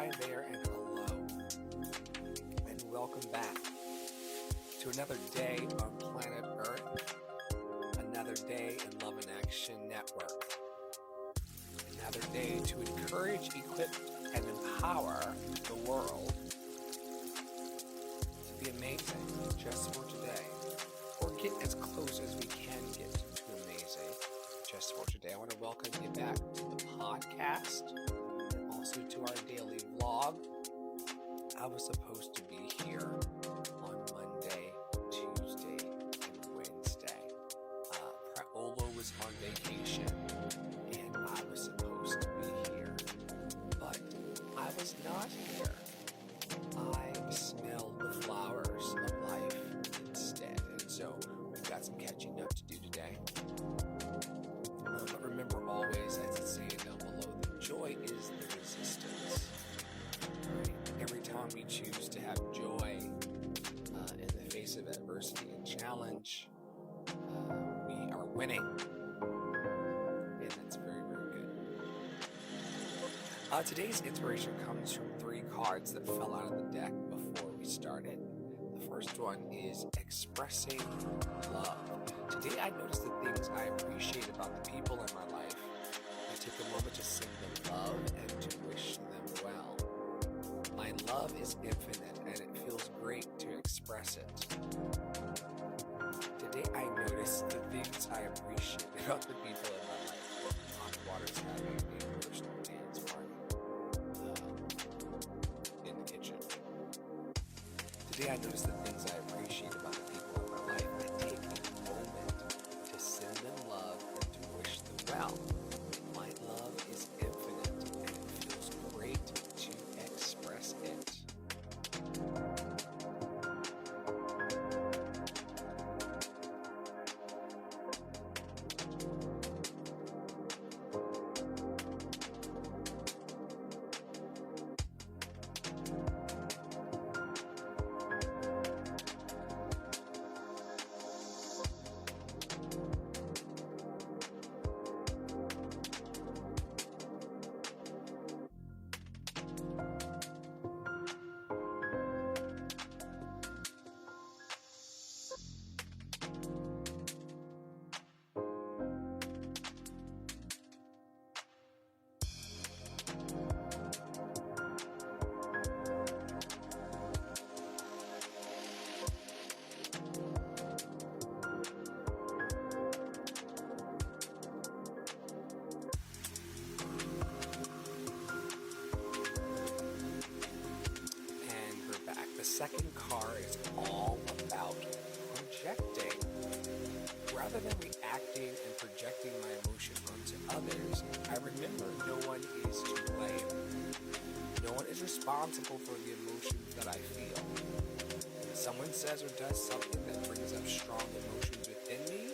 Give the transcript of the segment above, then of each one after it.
Hi there and hello, and welcome back to another day on planet Earth, another day in Love and Action Network, another day to encourage, equip, and empower the world to be amazing just for today, or get as close as we can get to amazing just for today. I want to welcome you back to the podcast. Also to our daily vlog. I was supposed to be here on Monday, Tuesday, and Wednesday. Olo was on vacation and I was supposed to be here, but I was not here. I smelled the flowers of life instead, and so we've got some catching up to do today. But remember always, as it's saying down below, that joy is the resistance. Right? Every time we choose to have joy in the face of adversity and challenge, we are winning. And that's very, very good. Today's inspiration comes from 3 cards that fell out of the deck before we started. The first one is expressing love. Today I noticed the things I appreciate about the people in my life. I take a moment to send them love and to wish them well. My love is infinite and it feels great to express it. Today I noticed the things I appreciate about the people in my life. Hot Water's having a personal dance party in the kitchen. Today I noticed the things I appreciate about the people in my life. I take a moment to send them love and to wish them well. My love is infinite and it feels great to express it. Second card is all about projecting. Rather than reacting and projecting my emotion onto others, I remember no one is to blame. No one is responsible for the emotions that I feel. When someone says or does something that brings up strong emotions within me,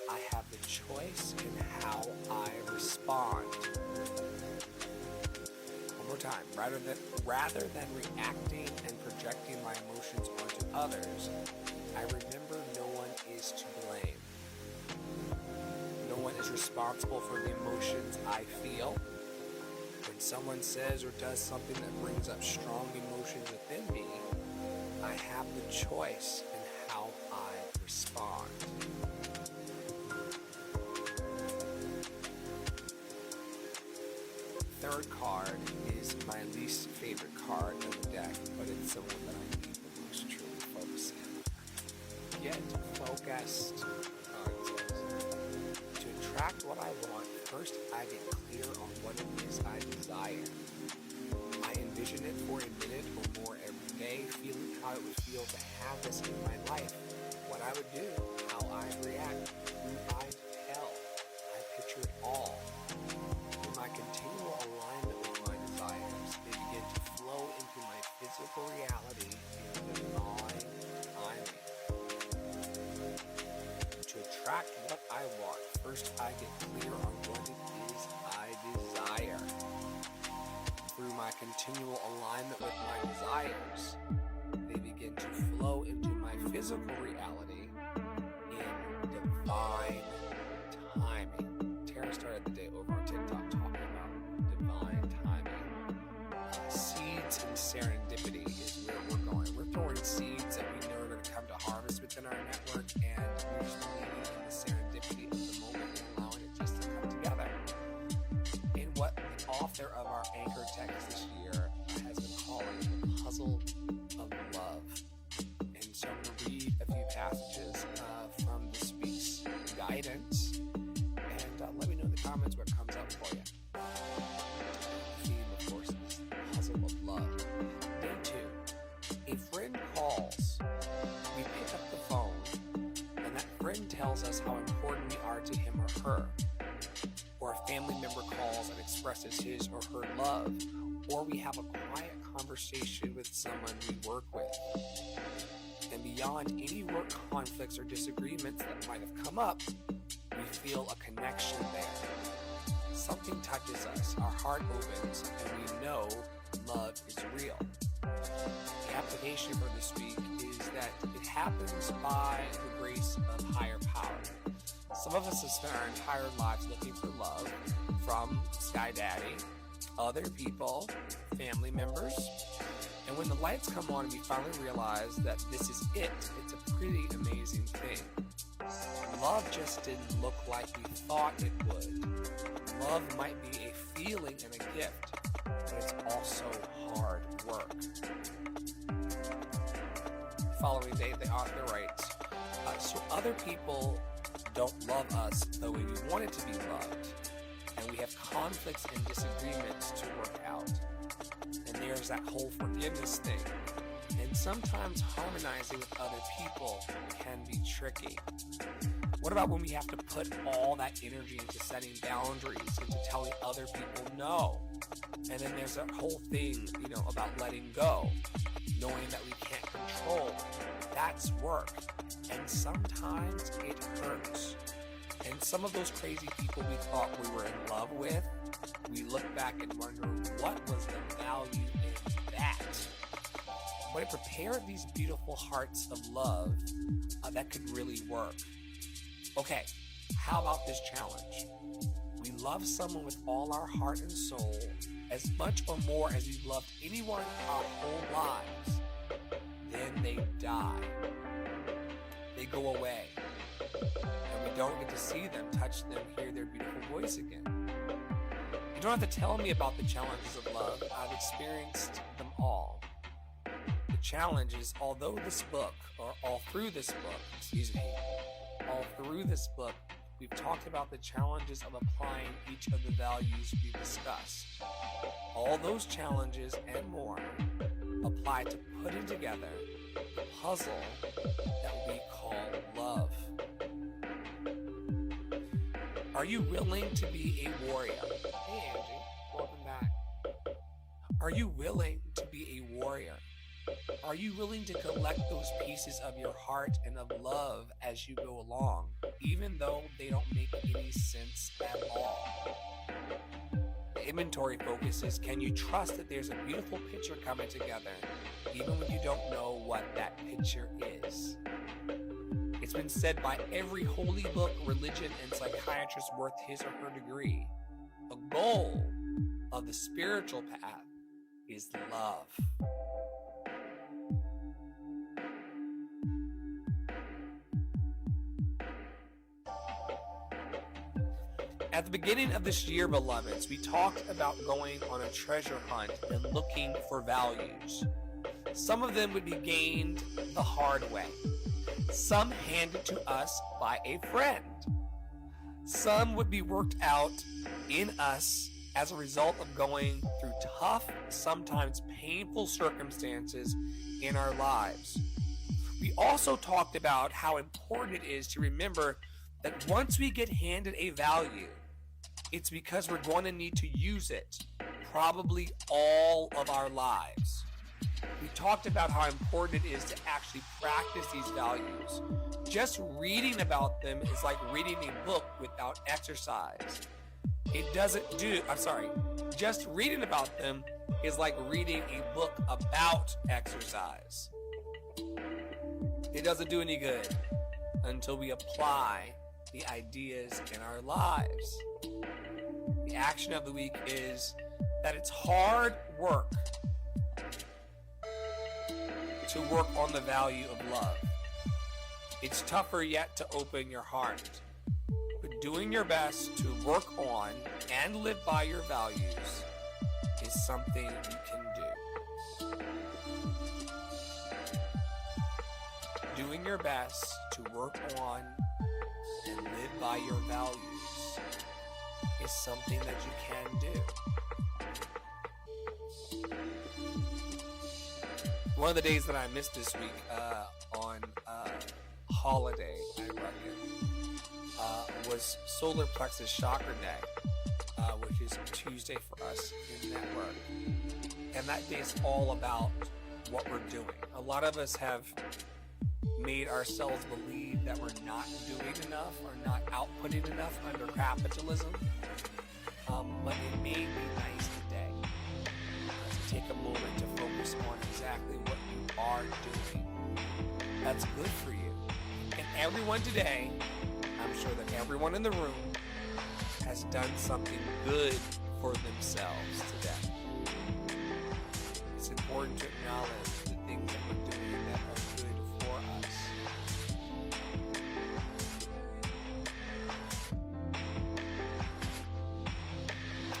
I have the choice in how I respond. One more time. Rather than reacting and projecting my emotions onto others, I remember no one is to blame. No one is responsible for the emotions I feel. When someone says or does something that brings up strong emotions within me, I have the choice in how I respond. Third card is my least favorite card of the deck, but it's the one that I need the most truly focus in. Get focused. To attract what I want, first I get clear on what it is I desire. I envision it for a minute or more every day, feeling how it would feel to have this in my life, what I would do, how I'd react, who I'd tell. I picture it all. In my continual alignment with my desires, they begin to flow into my physical reality in divine timing. To attract what I want, first I get clear on what it is I desire. Through my continual alignment with my desires, they begin to flow into my physical reality in divine timing. Tara started the day over on TikTok talking about divine timing. serendipity is where we're going. We're throwing seeds that we know are going to come to harvest within our network, and we're just believing in the serendipity of the moment and allowing it just to come together. And what the author of our anchor text this year has been calling the puzzle of love. And so I'm going to read a few passages from this week's guidance, and let me know in the comments what comes up for you. The theme, of course, is the puzzle of love. Day 2. A friend calls. We pick up the phone, and that friend tells us how important we are to him or her. Or a family member calls and expresses his or her love, or we have a quiet conversation with someone we work with. And beyond any work conflicts or disagreements that might have come up, we feel a connection there. Something touches us, our heart opens, and we know love is real. The application for this week is that it happens by the grace of higher power. Some of us have spent our entire lives looking for love from Sky Daddy, other people, family members, and when the lights come on, we finally realize that this is it. It's a pretty amazing thing. Love just didn't look like we thought it would. Love might be a feeling and a gift, but it's also hard work. The following day, the author writes, so other people don't love us the way we wanted to be loved, and we have conflicts and disagreements to work out. And there's that whole forgiveness thing. And sometimes harmonizing with other people can be tricky. What about when we have to put all that energy into setting boundaries, into telling other people no? And then there's that whole thing, about letting go, knowing that we can't control. That's work. And sometimes it hurts. And some of those crazy people we thought we were in love with, we look back and wonder, what was the value in that? But it prepared these beautiful hearts of love that could really work. Okay, how about this challenge? We love someone with all our heart and soul, as much or more as we've loved anyone our whole lives. Then they die. They go away. And we don't get to see them, touch them, hear their beautiful voice again. You don't have to tell me about the challenges of love. I've experienced them all. The challenge is, all through this book, we've talked about the challenges of applying each of the values we've discussed. All those challenges and more apply to putting together the puzzle that we call love. Are you willing to be a warrior? Hey Angie, welcome back. Are you willing to be a warrior? Are you willing to collect those pieces of your heart and of love as you go along, even though they don't make any sense at all? The inventory focus is, can you trust that there's a beautiful picture coming together, even when you don't know what that picture is? It's been said by every holy book, religion, and psychiatrist worth his or her degree. The goal of the spiritual path is love. At the beginning of this year, beloveds, we talked about going on a treasure hunt and looking for values. Some of them would be gained the hard way. Some handed to us by a friend. Some would be worked out in us as a result of going through tough, sometimes painful circumstances in our lives. We also talked about how important it is to remember that once we get handed a value, it's because we're going to need to use it probably all of our lives. We talked about how important it is to actually practice these values. Just reading about them is like reading a book without exercise. Just reading about them is like reading a book about exercise. It doesn't do any good until we apply the ideas in our lives. The action of the week is that it's hard work to work on the value of love. It's tougher yet to open your heart. But doing your best to work on and live by your values is something you can do. Doing your best to work on and live by your values is something that you can do. One of the days that I missed this week on holiday, I reckon, was Solar Plexus Chakra Day, which is Tuesday for us in network. And that day is all about what we're doing. A lot of us have made ourselves believe that we're not doing enough or not outputting enough under capitalism. But it may be nice today to take a moment to focus on exactly what you are doing that's good for you. And everyone today, I'm sure that everyone in the room has done something good for themselves today. It's important to acknowledge the things that we're doing that are good for us.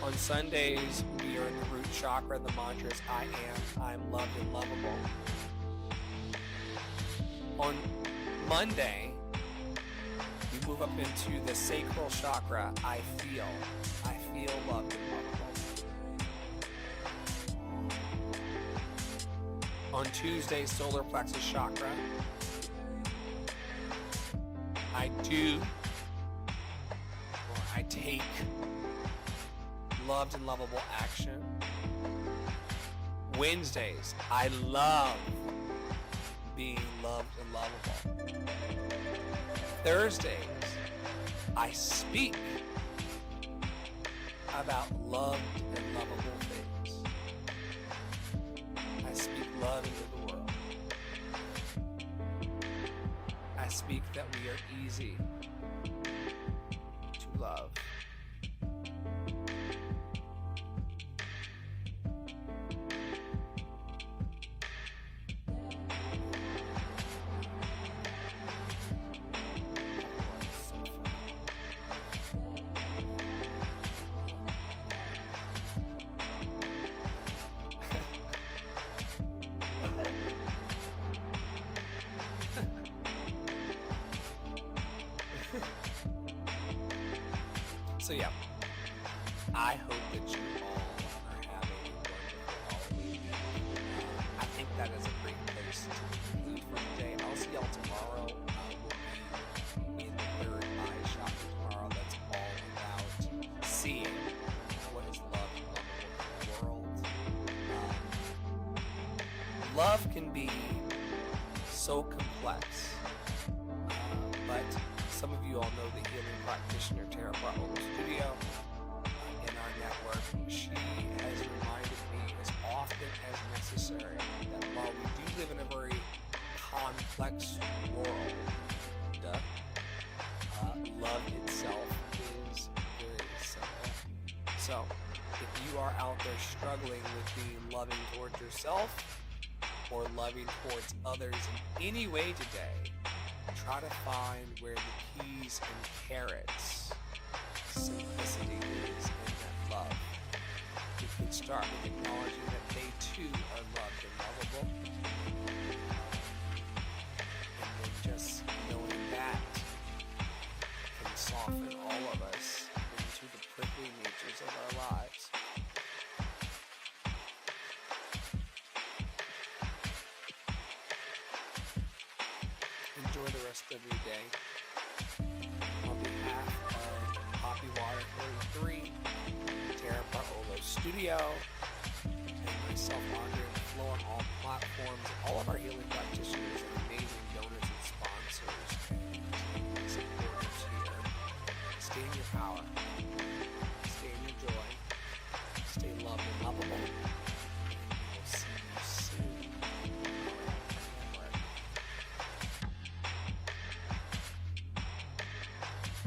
On Sundays, we are in the root chakra. The mantra is I am, I'm loved and lovable. On Monday, we move up into the sacral chakra. I feel loved and lovable. On Tuesday, solar plexus chakra. I do, or I take loved and lovable action. Wednesdays, I love being loved and lovable. Thursdays, I speak about loved and lovable things. I speak love into the world. I speak that we are easy to love. So yeah, I hope that you all are having a wonderful Halloween. I think that is a great place to conclude for today. I'll see y'all tomorrow. We'll be in the third eye shop tomorrow. That's all about seeing what is love and lovable in the world. Love can be so complex, but some of you all know the healing practitioner Tara Bartolo Studio in our network. She has reminded me as often as necessary that while we do live in a very complex world, love itself is very simple. So if you are out there struggling with being loving towards yourself or loving towards others in any way today, try to find where the keys and carrots, simplicity is in that love. You can start with acknowledging that they too are loved and lovable. And then just knowing that can soften all of us into the prickly natures of our lives. Enjoy the rest of your day. On behalf of Poppy Water 33, Tara Bartolo Studio, and myself, Andre and Flo on all platforms, all of our healing practitioners and amazing donors and sponsors,